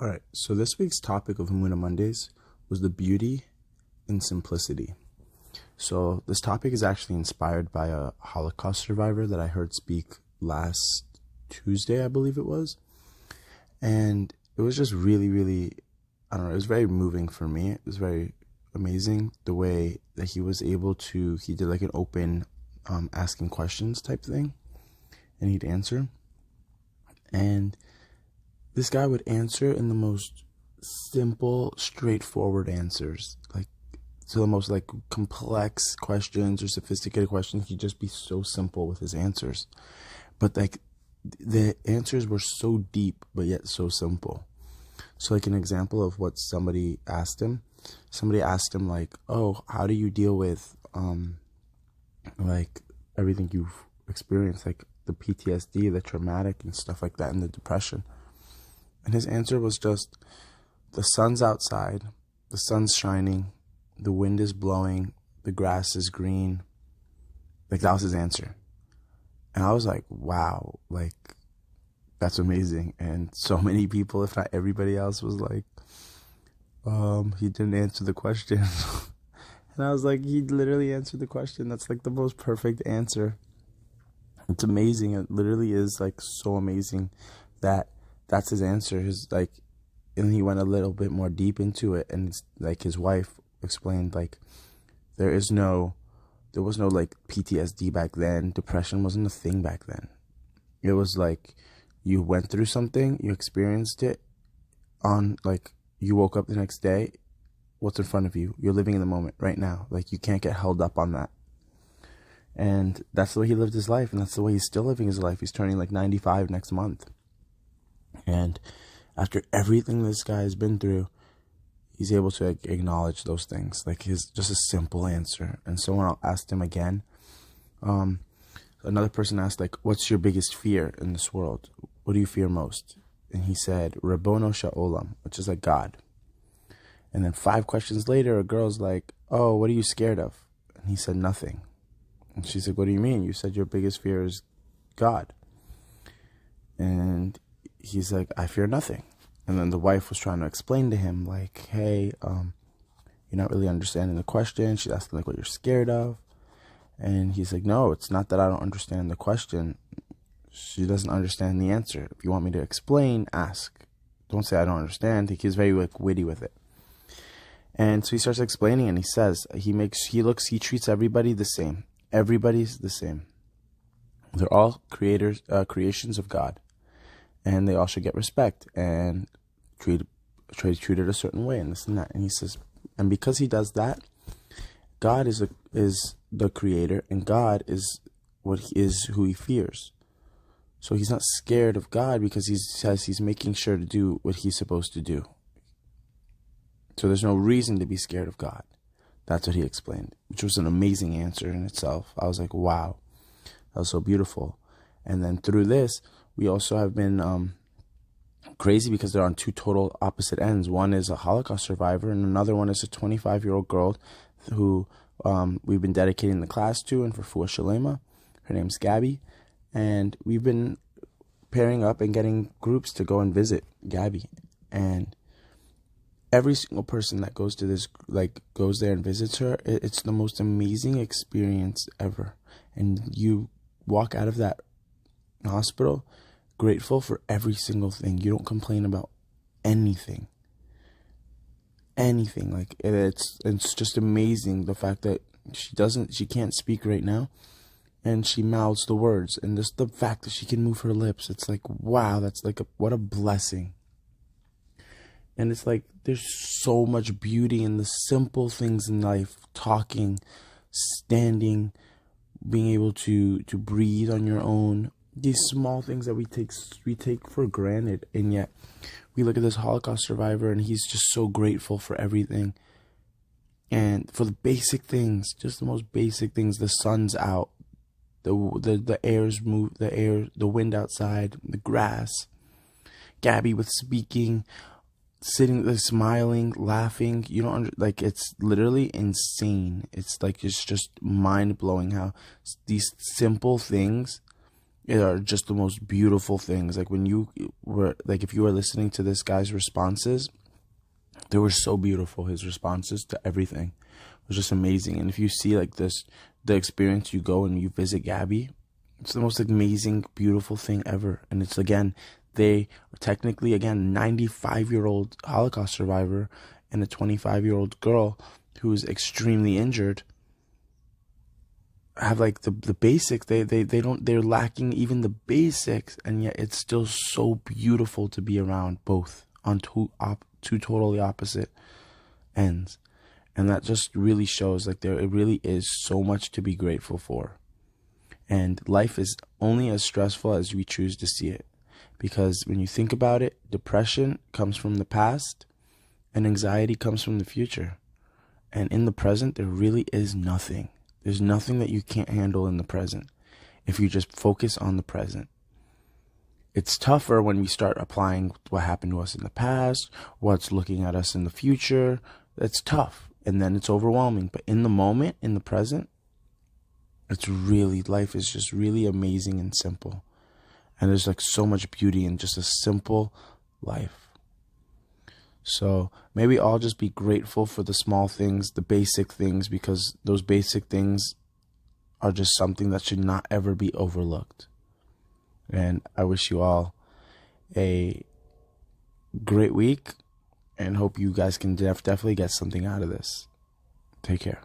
All right, so this week's topic of Muna Mondays was the beauty in simplicity. So this topic is actually inspired by a Holocaust survivor that I heard speak last Tuesday, I believe it was. And it was just really, I don't know, it was very moving for me. It was very amazing the way that he was able to, he did like an open asking questions type thing, and he'd answer. And this guy would answer in the most simple, straightforward answers. Like, to the most like complex questions or sophisticated questions, he'd just be so simple with his answers. But like, the answers were so deep, but yet so simple. So like an example of what somebody asked him like, oh, how do you deal with like everything you've experienced, like the PTSD, the traumatic and stuff like that, and the depression? And his answer was just, the sun's outside, the sun's shining, the wind is blowing, the grass is green. Like, that was his answer. And I was like, wow, like, that's amazing. And so many people, if not everybody else, was like, he didn't answer the question. And I was like, he literally answered the question. That's like the most perfect answer. It's amazing. It literally is like so amazing that that's his answer. His like, and he went a little bit more deep into it, and it's like his wife explained, like, there was no like PTSD back then. Depression wasn't a thing back then. It was like, you went through something, you experienced it, on like, you woke up the next day, what's in front of you? You're living in the moment right now. Like, you can't get held up on that. And that's the way he lived his life, and that's the way he's still living his life. He's turning like 95 next month. And after everything this guy has been through, he's able to acknowledge those things. Like, his just a simple answer. And someone asked him again. Another person asked, like, what's your biggest fear in this world? What do you fear most? And he said, Rabono Sha'olam, which is like God. And then 5 questions later, a girl's like, oh, what are you scared of? And he said, nothing. And she's like, what do you mean? You said your biggest fear is God. And he's like, I fear nothing. And then the wife was trying to explain to him, like, hey, you're not really understanding the question. She's asking, like, what you're scared of. And he's like, no, it's not that I don't understand the question. She doesn't understand the answer. If you want me to explain, ask. Don't say I don't understand. He's very like witty with it. And so he starts explaining, and he says, he treats everybody the same. Everybody's the same. They're all creations of God. And they all should get respect and treated a certain way, and this and that. And he says, and because he does that, God is the creator, and God is who he fears. So he's not scared of God because he says he's making sure to do what he's supposed to do. So there's no reason to be scared of God. That's what he explained, which was an amazing answer in itself. I was like, wow, that was so beautiful. And then through this, we also have been crazy because they're on 2 total opposite ends. One is a Holocaust survivor, and another one is a 25-year-old girl who we've been dedicating the class to, and for Fua Shalema. Her name's Gabby. And we've been pairing up and getting groups to go and visit Gabby. And every single person that goes there and visits her, it's the most amazing experience ever. And you walk out of that hospital grateful for every single thing. You don't complain about anything. Like, it's just amazing, the fact that she can't speak right now, and she mouths the words, and just the fact that she can move her lips, it's like, wow, that's like what a blessing. And it's like, there's so much beauty in the simple things in life: talking, standing, being able to breathe on your own. These small things that we take for granted, and yet we look at this Holocaust survivor, and he's just so grateful for everything, and for the basic things, just the most basic things. The sun's out, the air's move, the wind outside, the grass. Gabby with speaking, sitting there, smiling, laughing. You don't like, it's literally insane. It's like, it's just mind blowing how these simple things are just the most beautiful things. Like when you were like, if you were listening to this guy's responses, they were so beautiful. His responses to everything was just amazing. And if you see like this, the experience, you go and you visit Gabby, it's the most amazing, beautiful thing ever. And it's, again, they are technically, again, 95-year-old Holocaust survivor and a 25-year-old girl who's extremely injured have like the basics. They're lacking even the basics, and yet it's still so beautiful to be around both on two totally opposite ends. And that just really shows like it really is so much to be grateful for. And life is only as stressful as we choose to see it. Because when you think about it, depression comes from the past and anxiety comes from the future. And in the present, there really is nothing. There's nothing that you can't handle in the present if you just focus on the present. It's tougher when we start applying what happened to us in the past, what's looking at us in the future. That's tough. And then it's overwhelming. But in the moment, in the present, life is just really amazing and simple. And there's like so much beauty in just a simple life. So maybe I'll just be grateful for the small things, the basic things, because those basic things are just something that should not ever be overlooked. And I wish you all a great week and hope you guys can definitely get something out of this. Take care.